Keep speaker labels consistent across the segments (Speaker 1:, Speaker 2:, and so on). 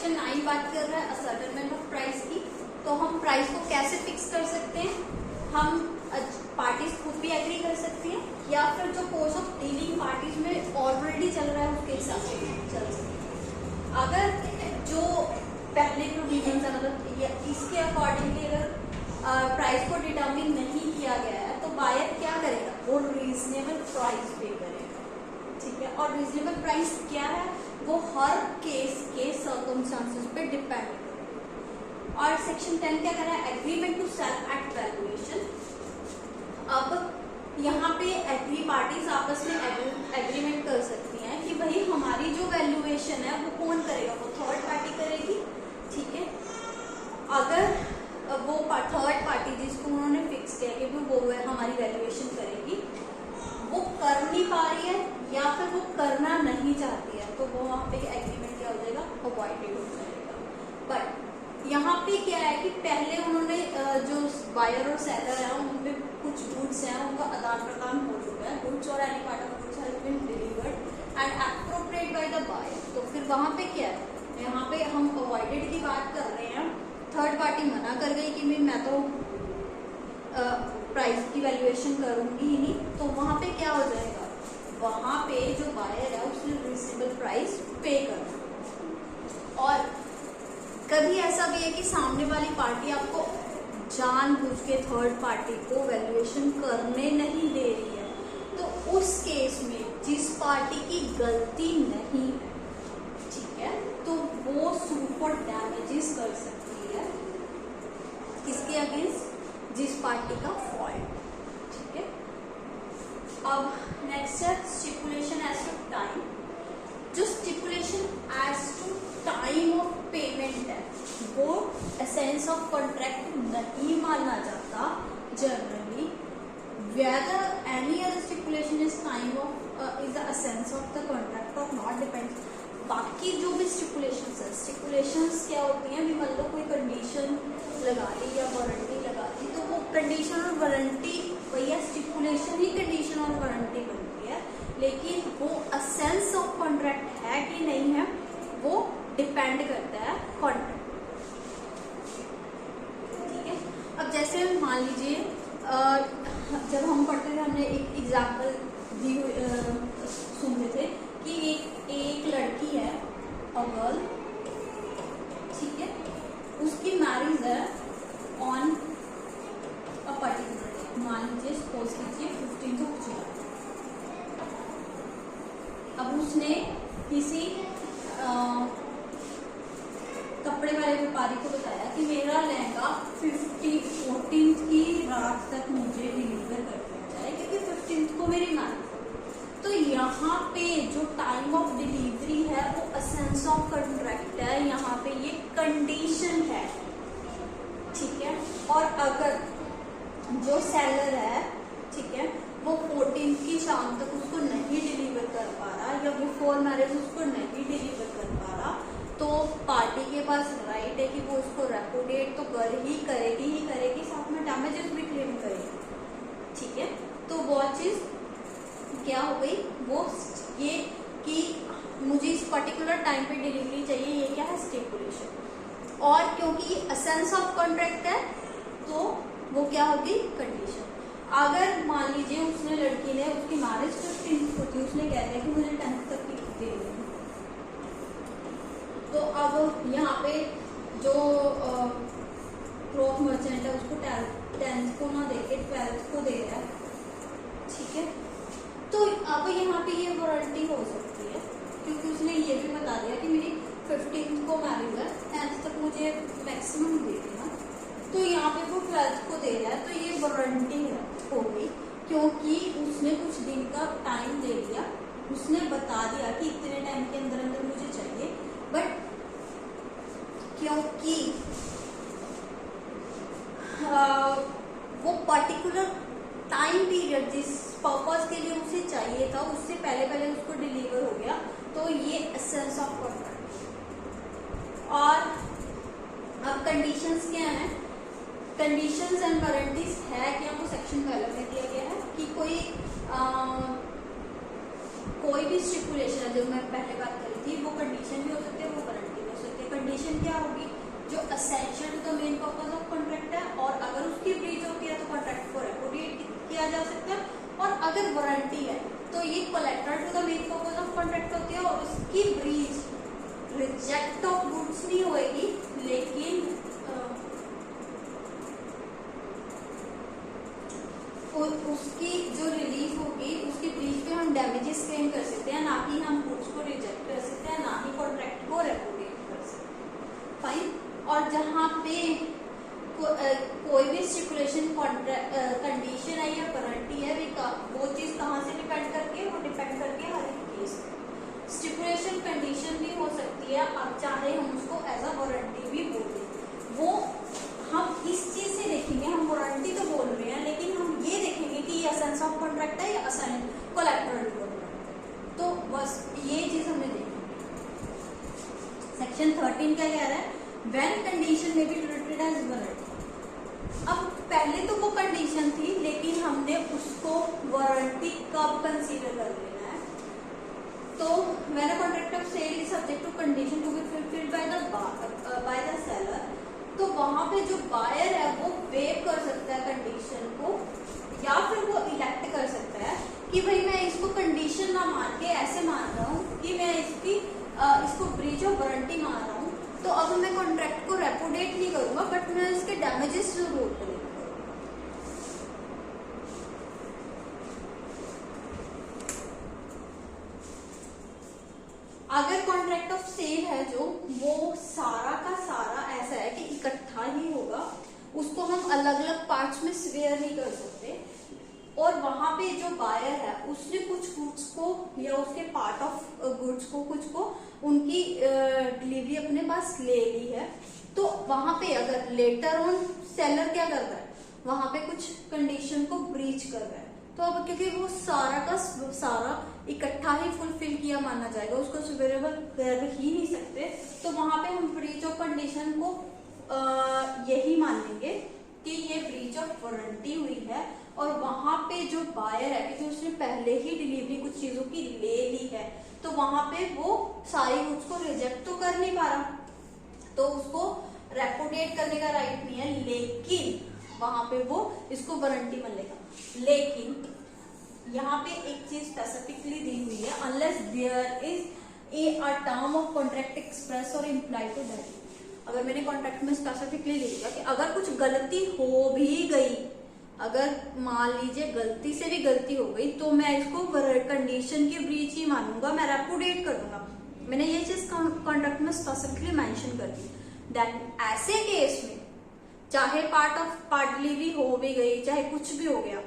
Speaker 1: Section 9 बात कर रहा है असर्टेनमेंट ऑफ प्राइस की। तो हम प्राइस को कैसे फिक्स कर सकते हैं? हम पार्टीज खुद भी एग्री कर सकती हैं या फिर जो कोर्स ऑफ डीलिंग पार्टीज में ऑलरेडी चल रहा है उसके हिसाब से चल सकते हैं। अगर जो पहले प्रोविजन है मतलब इसके अकॉर्डिंगली अगर प्राइस को डिटर्मिन नहीं किया गया है तो बायर क्या करेगा? वो रीजनेबल प्राइस पे करेगा, ठीक है। और रीजनेबल प्राइस क्या है? वो हर केस के सर्कमस्टांसेस पे डिपेंड करेगा। और सेक्शन 10 क्या कर रहा है? Agreement to sell at valuation. अब यहाँ पे एग्री पार्टीज आपस में एग्रीमेंट कर सकती हैं कि भाई हमारी जो वैल्यूएशन है वो कौन करेगा? वो थर्ड पार्टी करेगी, ठीक है। अगर वो थर्ड पार्टी जिसको उन्होंने फिक्स किया कि वो हमारी वैल्यूएशन करेगी, वो कर नहीं पा रही है या फिर वो करना नहीं चाहती है तो वो वहाँ पे एग्रीमेंट क्या हो जाएगा? अवॉइडेड हो जाएगा। बट यहाँ पे क्या है कि पहले उन्होंने जो बायर और सेलर है उनपे कुछ गुड्स हैं उनका आदान प्रदान हो चुका है। गुड्स और any part of goods has been delivered and appropriate by the buyer. तो फिर वहाँ पे क्या है? यहाँ पे हम अवॉइडेड की बात कर रहे हैं। थर्ड पार्टी मना कर गई कि मैं तो प्राइस की वैल्यूएशन करूंगी ही नहीं, तो वहाँ पे क्या हो जाएगा? वहाँ पे जो बायर है उसने रीजनेबल प्राइस पे करना। और कभी ऐसा भी है कि सामने वाली पार्टी आपको जानबूझ के थर्ड पार्टी को वैल्यूएशन करने नहीं दे रही है, तो उस केस में जिस पार्टी की गलती नहीं है, ठीक है, तो वो सूट फॉर डैमेजेस कर सकती है किसके अगेंस्ट? जिस पार्टी का फॉल्ट, ठीक है। अब नेक्स्ट है स्टिपुलेशन एज टू टाइम। जो stipulation as to time of payment है वो एसेंस ऑफ कॉन्ट्रैक्ट नहीं माना जाता generally. Whether any other stipulation is time of is the essence of the contract or not depends. बाकी जो भी स्टिपुलेशंस है, स्टिपुलेशंस क्या होती हैं? भी मान लो कोई कंडीशन लगा ली या वारंटी लगा ली, तो वो कंडीशन और वारंटी भैया स्टिपुलेशन ही कंडीशन और वारंटी बनती है, लेकिन वो एसेंस ऑफ कॉन्ट्रैक्ट है कि नहीं है वो डिपेंड करता है कॉन्ट्रैक्ट, ठीक है। अब जैसे मान लीजिए जब हम पढ़ते थे हमने एक एग्जाम्पल दी सुनते थे कि एक लड़की है और गर्ल, ठीक है, उसकी मैरिज है ऑन अ पर्टिकुलर डे, मान लीजिए सपोज कीजिए 15 जुलाई। अब उसने किसी कपड़े वाले व्यापारी को बताया कि मेरा लहंगा 14 की रात तक मुझे डिलीवर कर दिया जाए क्योंकि 15 को मेरी मैरिज। तो यहाँ पे जो टाइम ऑफ डिलीवरी है वो एसेंस ऑफ कॉन्ट्रैक्ट है, यहाँ पे ये कंडीशन है, ठीक है। और अगर जो सेलर है, ठीक है, वो 14 की शाम तक उसको नहीं डिलीवर कर पा रहा या बिफोर मैरिज उसको नहीं डिलीवर कर पा रहा, तो पार्टी के पास राइट है कि वो उसको रेपुडिएट तो कर ही करेगी, साथ में डैमेजेस भी क्लेम करेगी, ठीक है। तो वो चीज क्या हो गई? वो ये कि मुझे इस पर्टिकुलर टाइम पे डिलीवरी चाहिए, ये क्या है? स्टिपुलेशन। और क्योंकि ये एसेंस ऑफ कॉन्ट्रैक्ट है तो वो क्या होगी? कंडीशन। अगर मान लीजिए उसने लड़की ने उसकी मैरिज 15 को थी, उसने कह दिया कि मुझे 10th तक की दे दो, तो अब यहाँ पे जो क्लॉथ मर्चेंट है उसको 10th को ना देके 12th को दे रहा है, ठीक है। तो अब यहाँ पे ये वारंटी हो सकती है क्योंकि उसने ये भी बता दिया कि मेरी 15th को मैरिज है, 10th तक मुझे मैक्सिमम दे देना, तो यहाँ पे वो 12th को दे रहा है, तो ये वारंटी है हो गई क्योंकि उसने कुछ दिन का टाइम दे दिया, उसने बता दिया कि इतने टाइम के अंदर अंदर मुझे चाहिए। बट क्योंकि वो पर्टिकुलर टाइम पीरियड जिस पर्पज के लिए उसे चाहिए था उससे पहले उसको डिलीवर हो गया, तो ये एसेंस ऑफ कॉन्ट्रैक्ट। और अब कंडीशंस क्या हैं? कंडीशंस एंड वारंटीज है क्या? वो सेक्शन 12 में दिया गया है कि कोई भी स्टिपुलेशन है, जो मैं पहले बात करी थी, वो कंडीशन भी हो सकती है, वो वारंटी भी हो सकती है। कंडीशन क्या होगी, जो essential to the main purpose of contract है, और अगर उसकी ब्रीच होती है तो कॉन्ट्रैक्ट को रेपुडिएट किया जा सकता है, और अगर वारंटी है तो ये collateral to the main purpose of contract होती है, और उसकी ब्रीच रिजेक्ट ऑफ गुड्स नहीं होएगी, लेकिन उसकी जो रिलीफ होगी उसकी ब्रीच पे हम डैमेजेस क्लेम कर सकते हैं, ना कि हम गुड्स को रिजेक्ट कर सकते हैं, ना ही कॉन्ट्रैक्ट को रेपुडिएट कर सकते हैं। फाइन। और जहाँ पे कोई भी स्टिपुलेशन कंडीशन है या वारंटी है, वो चीज कहाँ से डिपेंड करके, वो डिपेंड करके हर एक केस में। स्टिपुलेशन कंडीशन भी हो सकती है, अब चाहे हम उसको एज अ वारंटी भी बोल दें, वो हम इस चीज से देखेंगे, हम वारंटी तो बोल रहे हैं लेकिन हम ये देखेंगे कि ये एसेंस ऑफ कॉन्ट्रैक्ट है या असाइन कोलैटरल कॉन्ट्रैक्ट है, तो बस ये चीज हमने देखी। सेक्शन 13 क्या कह रहा है, व्हेन कंडीशन में बी ट्रीटेड एज वारंटी। अब पहले तो वो कंडीशन थी, लेकिन हमने उसको वारंटी कब कंसीडर कर लेना है, तो when a contract of sale is subject to condition to be fulfilled by the seller, तो वहां पे जो बायर है वो वेव कर सकता है कंडीशन को, या फिर वो इलेक्ट कर सकता है कि भाई मैं इसको कंडीशन ना मान के ऐसे मान रहा हूँ कि मैं इसको ब्रीच ऑफ वारंटी मान रहा हूँ, तो अब मैं कॉन्ट्रैक्ट को रेपुडिएट नहीं करूंगा, बट मैं इसके डैमेजेस जरूर करूंगा। अगर कॉन्ट्रैक्ट ऑफ सेल है जो, वो सारा का सारा ऐसा है कि इकट्ठा ही होगा, उसको हम अलग अलग पार्ट्स में स्वेयर नहीं कर सकते, और वहां पे जो बायर है उसने कुछ गुड्स को या उसके पार्ट ऑफ गुड्स को कुछ को उनकी डिलीवरी अपने पास ले ली है, तो वहां पे अगर लेटर ऑन सेलर क्या कर रहा है, वहां पे कुछ कंडीशन को ब्रीच कर रहा है, तो अब क्योंकि वो सारा का सारा इकट्ठा ही फुलफिल किया माना जाएगा, उसको सुवेरेबल कर ही नहीं सकते, तो वहां पे हम ब्रीच ऑफ कंडीशन को यही मानेंगे कि ये ब्रीच ऑफ वारंटी हुई है, और वहां पे जो बायर है क्योंकि उसने पहले ही डिलीवरी कुछ चीजों की ले ली है, तो वहां पे वो सारी गुड्स को रिजेक्ट तो कर नहीं पा रहा, तो उसको रेपुडिएट करने का राइट नहीं है, लेकिन वहां पे वो इसको वारंटी मान लेगा। लेकिन यहाँ पे एक चीज स्पेसिफिकली दी हुई है, unless there is a term of contract express or implied to that. अगर मैंने कॉन्ट्रैक्ट में स्पेसिफिकली लिखा कि अगर कुछ गलती हो भी गई, अगर मान लीजिए गलती से भी गलती हो गई, तो मैं इसको कंडीशन की ब्रीच ही मानूंगा, मैं रेपुडिएट कर दूंगा। मैंने ये चीज कॉन्ट्रैक्ट में स्पेसिफिकली मेंशन कर दी। दैट ऐसे केस में चाहे पार्ट डिलीवरी हो भी गई, चाहे कुछ भी हो गया,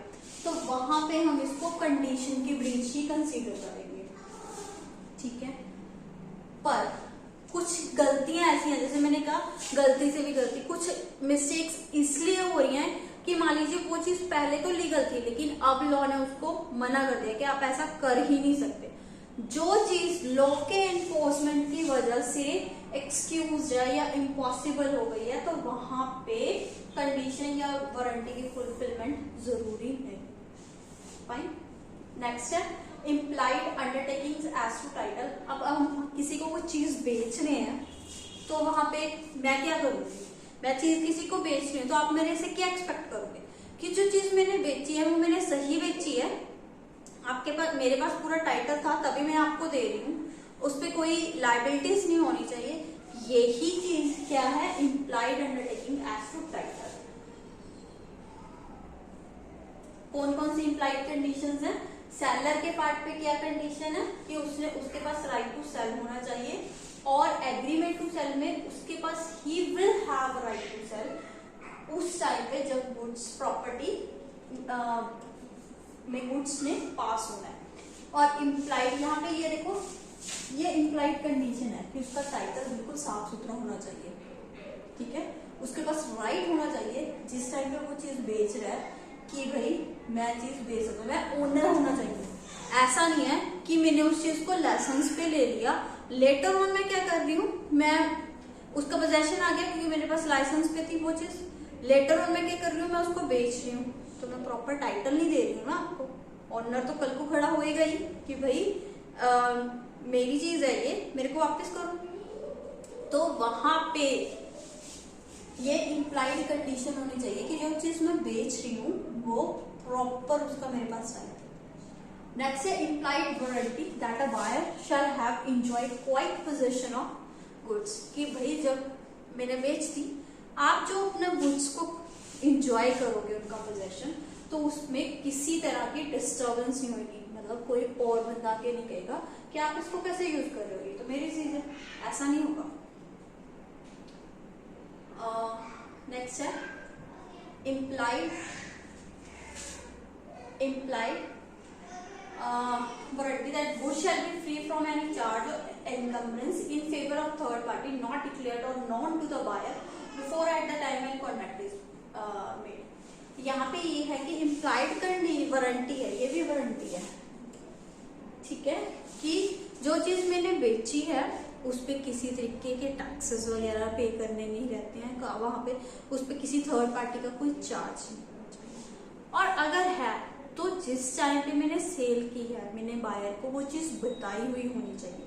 Speaker 1: तो वहां पे हम इसको कंडीशन की ब्रीच ही कंसीडर करेंगे, ठीक है। पर कुछ गलतियां ऐसी हैं, जैसे मैंने कहा गलती से भी गलती, कुछ मिस्टेक्स इसलिए हो रही हैं कि मान लीजिए वो चीज पहले तो लीगल थी, लेकिन अब लॉ ने उसको मना कर दिया कि आप ऐसा कर ही नहीं सकते। जो चीज लॉ के एनफोर्समेंट की वजह से एक्सक्यूज है या इम्पॉसिबल हो गई है, तो वहां पे कंडीशन या वारंटी की फुलफिलमेंट जरूरी है। फाइन। नेक्स्ट है implied undertakings as to title. अब हम किसी को वो चीज बेच रहे हैं, तो वहां पे मैं क्या करूंगी, मैं चीज किसी को बेच रही हूँ, तो आप मेरे से क्या एक्सपेक्ट करोगे कि जो चीज मैंने बेची है वो मैंने सही बेची है, आपके पास मेरे पास पूरा टाइटल था तभी मैं आपको दे रही हूँ, उस पर कोई लाइबिलिटीज नहीं होनी चाहिए। यही चीज क्या है, implied undertaking as to title. कौन कौन सी इम्प्लाइड कंडीशंस हैं? सेलर के पार्ट पे क्या कंडीशन है कि उसके पास राइट टू सेल होना चाहिए, और एग्रीमेंट टू सेल में उसके पास ही will have right to sell उस टाइम पे जब गुड्स प्रॉपर्टी में गुड्स ने पास होना है। और इम्प्लाइड यहाँ पे ये देखो, ये इम्प्लाइड कंडीशन है कि उसका टाइटल बिल्कुल साफ सुथरा होना चाहिए, ठीक है। उसके पास राइट होना चाहिए जिस टाइम पे वो चीज बेच रहा है कि भाई मैं चीज बेच सकता हूँ, मैं ओनर होना चाहिए। ऐसा नहीं है कि मैंने उस चीज को लाइसेंस पे ले लिया, लेटर ऑन मैं क्या कर रही हूँ, मैं उसका पोजेशन आ गया क्योंकि मेरे पास लाइसेंस पे थी वो चीज, लेटर ऑन मैं क्या कर रही हूँ, मैं उसको बेच रही हूँ, तो मैं प्रॉपर टाइटल नहीं दे रही हूँ ना आपको। ऑनर तो कल को खड़ा होएगा ही कि भाई मेरी चीज है ये, मेरे को वापस करो। तो वहां पे ये इम्प्लाइड कंडीशन होनी चाहिए कि जो चीज मैं बेच रही हूँ वो प्रॉपर उसका मेरे पास है। नेक्स्ट है implied warranty that a buyer shall have enjoyed quiet position of goods, कि भाई जब मैंने बेच दी, आप जो अपने गुड्स को इंजॉय करोगे उनका पोजेशन, तो उसमें किसी तरह की डिस्टर्बेंस नहीं होगी, मतलब कोई और बंदा के नहीं कहेगा कि आप इसको कैसे यूज कर रहे हो, ये तो मेरी चीज है, ऐसा नहीं होगा। नेक्स्ट है implied warranty that goods shall be free from any charge और encumbrance in favour of third party not declared और known to the buyer before at the time when contract is made. यहाँ पे ये है कि implied warranty है, ये भी वारंटी है, ठीक है, कि जो चीज मैंने बेची है उस पे किसी तरीके के टैक्सेस वगैरह पे करने नहीं रहते हैं, वहां पे उस पे किसी थर्ड पार्टी का कोई चार्ज नहीं होना चाहिए। और अगर है तो जिस टाइम पे मैंने सेल की है मैंने बायर को वो चीज बताई हुई होनी चाहिए।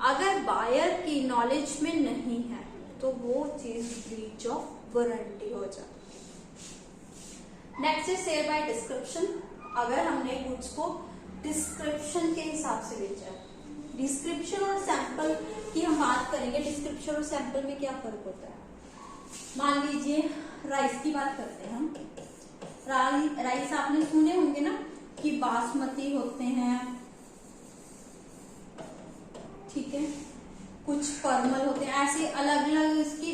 Speaker 1: अगर बायर की नॉलेज में नहीं है तो वो चीज ब्रीच ऑफ वारंटी हो जाती है। नेक्स्ट है सेल बाय डिस्क्रिप्शन। अगर हमने गुड्स को डिस्क्रिप्शन के हिसाब से बेचा है, डिस्क्रिप्शन और सैंपल की हम बात करेंगे। डिस्क्रिप्शन और सैंपल में क्या फर्क होता है? मान लीजिए राइस की बात करते हैं हम। राइस आपने सुने होंगे ना कि बासमती होते हैं, ठीक है, कुछ परमल होते हैं, ऐसे अलग अलग इसकी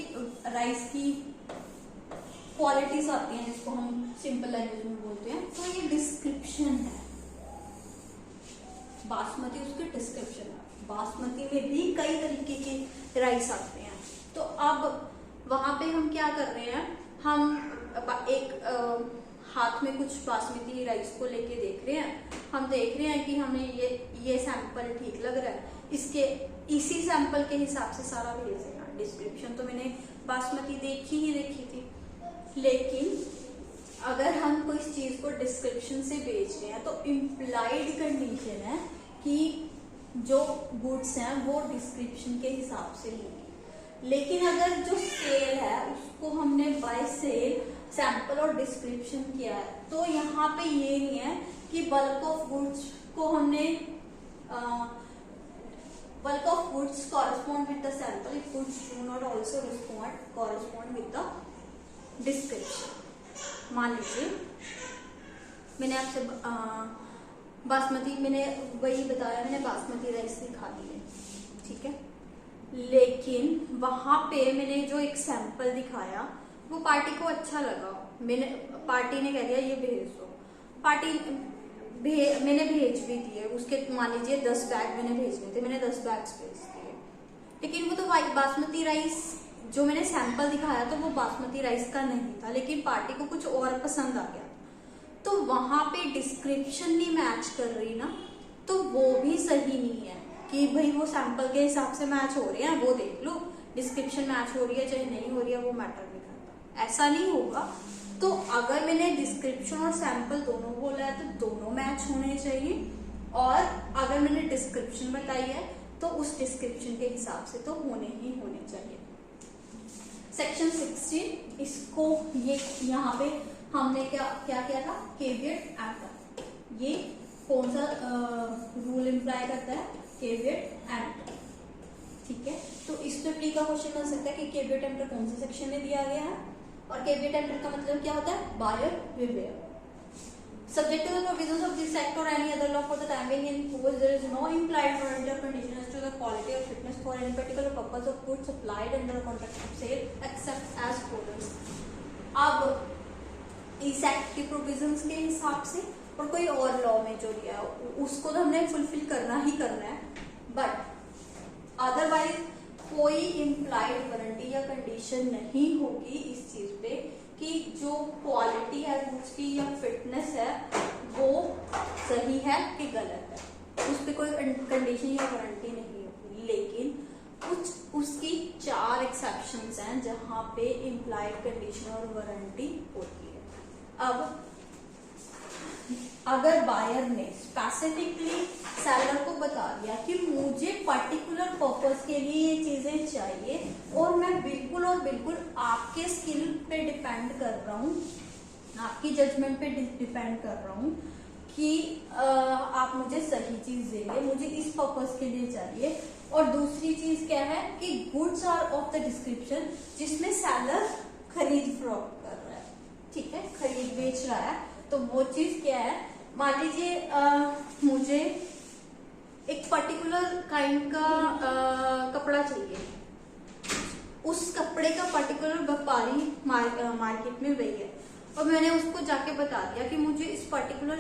Speaker 1: राइस की क्वालिटीज आती हैं जिसको हम सिंपल लैंग्वेज में बोलते हैं। तो ये डिस्क्रिप्शन है, बासमती उसकी डिस्क्रिप्शन है। बासमती में भी कई तरीके के राइस आते हैं। तो अब वहां पे हम क्या कर रहे हैं, हम एक हाथ में कुछ बासमती राइस को लेके देख रहे हैं, हम देख रहे हैं कि हमें ये सैंपल ठीक लग रहा है, इसके इसी सैंपल के हिसाब से सारा भेज देना। डिस्क्रिप्शन तो मैंने बासमती देखी थी, लेकिन अगर हम कोई चीज को डिस्क्रिप्शन से बेच रहे हैं तो इम्प्लाइड कंडीशन है कि जो गुड्स हैं वो डिस्क्रिप्शन के हिसाब से होंगे। लेकिन अगर जो सेल है उसको हमने बाय सेल सैंपल और डिस्क्रिप्शन किया है, तो यहाँ पे ये नहीं है कि बल्क ऑफ गुड्स को हमने bulk of goods correspond with the sample if goods do not also correspond with the description। मान लीजिए मैंने आपसे बासमती, मैंने वही बताया, मैंने बासमती राइस दिखा दी है, ठीक है, लेकिन वहां पे मैंने जो एक सैंपल दिखाया वो पार्टी को अच्छा लगा, पार्टी ने कह दिया ये भेज दो, मैंने भेज भी दिए, उसके मान लीजिए 10 बैग मैंने भेजने थे, मैंने 10 बैग्स भेज दिए, लेकिन वो तो बासमती राइस जो मैंने सैंपल दिखाया तो वो बासमती राइस का नहीं था, लेकिन पार्टी को कुछ और पसंद आ गया, तो वहां पे डिस्क्रिप्शन नहीं मैच कर रही ना, तो वो भी सही नहीं है कि भाई वो सैंपल के हिसाब से मैच हो रहे हैं, वो देख लो, डिस्क्रिप्शन मैच हो रही है चाहे नहीं हो रही है वो मैटर नहीं करता, ऐसा नहीं होगा। तो अगर मैंने डिस्क्रिप्शन और सैंपल दोनों बोला है तो दोनों मैच होने चाहिए, और अगर मैंने डिस्क्रिप्शन बताई है तो उस डिस्क्रिप्शन के हिसाब से तो होने ही होने चाहिए। सेक्शन 16, इसको ये यहाँ पे हमने क्या किया था, केवियट एंड, ये कौन सा रूल इम्प्लाई करता है, केवियट एंड, ठीक है। तो इस पे प्री का क्वेश्चन बन सकता है कि केवियट एंड कौन से सेक्शन में दिया गया है, और केवियट एंड का मतलब क्या होता है, buyer beware. Subject to the provisions of this act or any other law for the time being in force, there is no implied warranty or condition as to the quality or fitness for any particular purpose of goods supplied under a contract of sale except as follows। अब इस act के provisions के हिसाब से और कोई और law में जो दिया है उसको तो हमने फुलफिल करना ही करना है, बट अदरवाइज कोई इम्प्लाइड वारंटी या कंडीशन नहीं होगी इस चीज पे कि जो क्वालिटी है गुड्स की या फिटनेस है वो सही है कि गलत है, उस पर कोई कंडीशन या वारंटी नहीं होगी। लेकिन कुछ उसकी 4 एक्सेप्शंस हैं जहां पे इम्प्लाइड कंडीशन और वारंटी होती है। अब अगर बायर ने स्पेसिफिकली सेलर को बता दिया कि मुझे पर्टिकुलर पर्पस के लिए ये चीजें चाहिए और मैं बिल्कुल और बिल्कुल आपके स्किल पे डिपेंड कर रहा हूँ, आपकी जजमेंट पे डिपेंड कर रहा हूँ कि आप मुझे सही चीज देंगे, मुझे इस पर्पस के लिए चाहिए। और दूसरी चीज क्या है कि goods are of the description, जिसमें सेलर खरीद फरोख्त कर रहा है, ठीक है, खरीद बेच रहा है। तो वो चीज क्या है, मान लीजिए मुझे एक पर्टिकुलर काइंड का कपड़ा चाहिए, उस कपड़े का पर्टिकुलर व्यापारी मार्केट में वही है और मैंने उसको जाके बता दिया कि मुझे इस पर्टिकुलर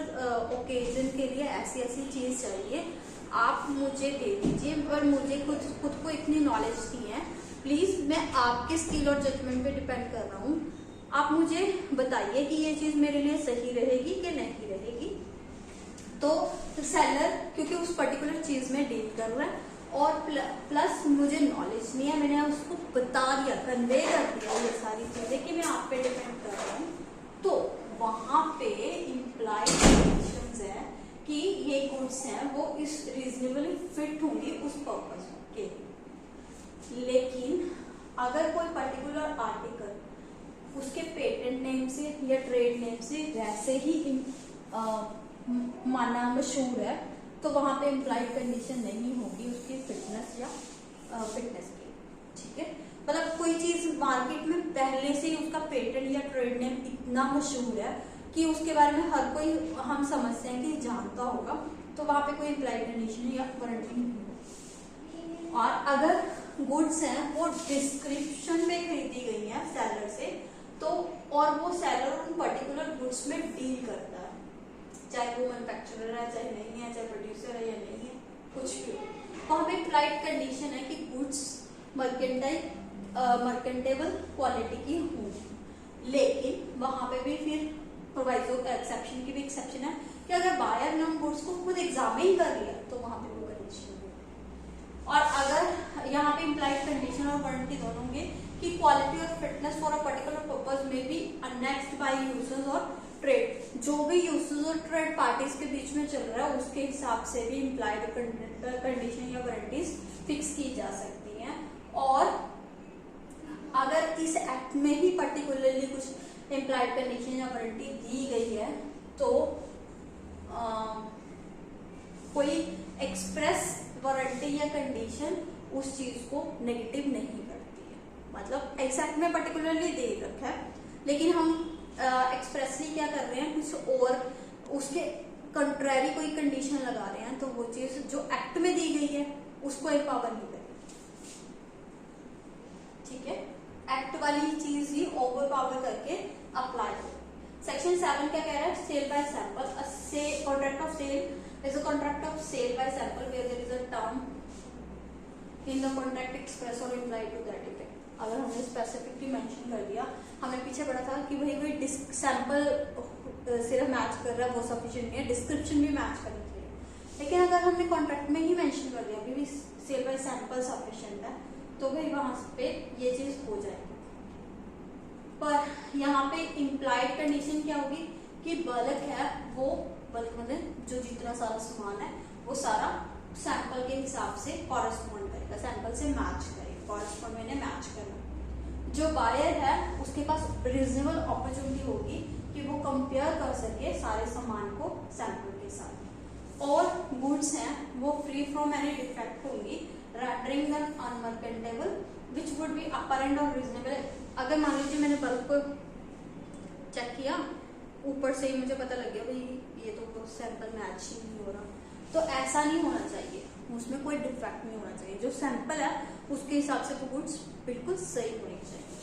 Speaker 1: ओकेजन के लिए ऐसी ऐसी चीज चाहिए, आप मुझे दे दीजिए, पर मुझे खुद को इतनी नॉलेज नहीं है, प्लीज मैं आपके स्किल और जजमेंट पे डिपेंड कर रहा हूँ, आप मुझे बताइए कि ये चीज मेरे लिए सही रहेगी कि नहीं रहेगी। तो सेलर क्योंकि उस पर्टिकुलर चीज में डील कर रहा है और प्लस मुझे नॉलेज नहीं है, मैंने उसको बता दिया, कन्वे कर दिया ये सारी चीजें कि मैं आप पे डिपेंड कर रहा हूँ, तो वहां पे इम्प्लाइड कंडीशंस है कि ये गुड्स हैं वो इस रीजनेबली फिट होंगी उस पर्पस के। लेकिन अगर कोई पर्टिकुलर आर्टिकल उसके पेटेंट नेम से या ट्रेड नेम से वैसे ही माना मशहूर है, तो वहां पे इम्प्लाइड कंडीशन नहीं होगी उसकी फिटनेस या फिटनेस की, ठीक है। मतलब कोई चीज मार्केट में पहले से ही उसका पेटेंट या ट्रेड नेम इतना मशहूर है कि उसके बारे में हर कोई, हम समझते हैं कि जानता होगा, तो वहां पे कोई इम्प्लाइड कंडीशन या वारंटी नहीं होगी। और अगर गुड्स हैं वो डिस्क्रिप्शन में खरीदी गई है सेलर से, तो और वो सेलर उन पर्टिकुलर गुड्स में डील करता है, चाहे वो मैन्युफैक्चरर है चाहे नहीं है, चाहे प्रोड्यूसर है या नहीं है, कुछ भी। वहां पे इम्प्लाइड कंडीशन है कि गुड्स मर्केंटेबल क्वालिटी की हों, लेकिन वहां पे भी फिर प्रोवाइजो एक्सेप्शन की भी एक्सेप्शन है कि अगर बायर ने उन गुड्स को खुद एग्जामिन कर लिया तो वहां पे वो कंडीशन होगी। और अगर यहाँ पे इम्प्लाइड कंडीशन और वारंटी दोनों होंगे कि क्वालिटी और fitness for a particular purpose में बी अनेक्स्ड बाय यूजर्स और ट्रेड, जो भी यूजर्स और ट्रेड पार्टीज के बीच में चल रहा है उसके हिसाब से भी इम्प्लाइड कंडीशन या वारंटीज फिक्स की जा सकती हैं। और अगर इस एक्ट में ही पर्टिकुलरली कुछ इम्प्लाइड कंडीशन या वारंटी दी गई है तो कोई एक्सप्रेस वारंटी या कंडीशन उस चीज को नेगेटिव नहीं करती है। मतलब एक्ट में पर्टिकुलरली दे रखा है, लेकिन हम एक्सप्रेसली क्या कर रहे हैं, कुछ और उसके कंट्रेरी कोई कंडीशन लगा रहे हैं, तो वो चीज जो एक्ट में दी गई है उसको एम्पावर नहीं करेगी, ठीक है। एक्ट वाली चीज ही ओवर पावर करके अप्लाई हो। सेक्शन 7 क्या कह रहा है, sale by sample, contract of sale is a contract of sale by sample where there is a term in the contract express or implied to that effect. अगर हमने specifically mention कर दिया, हमें पीछे पड़ा था कि भाई कोई सैंपल सिर्फ मैच कर रहा है वो सफिशिएंट नहीं है, डिस्क्रिप्शन भी मैच करनी चाहिए। लेकिन अगर हमने कॉन्ट्रैक्ट में ही मेंशन कर दिया कि सेल बाय सैंपल सफिशिएंट है, तो भाई वहां पे ये चीज हो जाएगी। पर यहाँ पे इम्प्लाइड कंडीशन क्या होगी कि बल्क है वो, बल्क मतलब जो जितना सारा सामान है वो सारा सैंपल के हिसाब से कॉरेस्पॉन्ड करेगा, सैंपल से मैच करेगा, कॉरेस्पॉन्ड मैंने मैच करना। जो बायर है उसके पास रीजनेबल अपॉर्चुनिटी होगी कि वो कंपेयर कर सके सारे सामान को सैंपल के साथ। और गुड्स हैं वो फ्री फ्रॉम एनी डिफेक्ट होंगी, rendering them unmerchantable which would be apparent और reasonable। अगर मान लीजिए मैंने बल्ब को चेक किया, ऊपर से ही मुझे पता लग गया भाई ये तो सैंपल मैच ही नहीं हो रहा, तो ऐसा नहीं होना चाहिए, उसमें कोई डिफेक्ट नहीं होना चाहिए, जो सैंपल है उसके हिसाब से तो गुड्स बिल्कुल सही होनी चाहिए।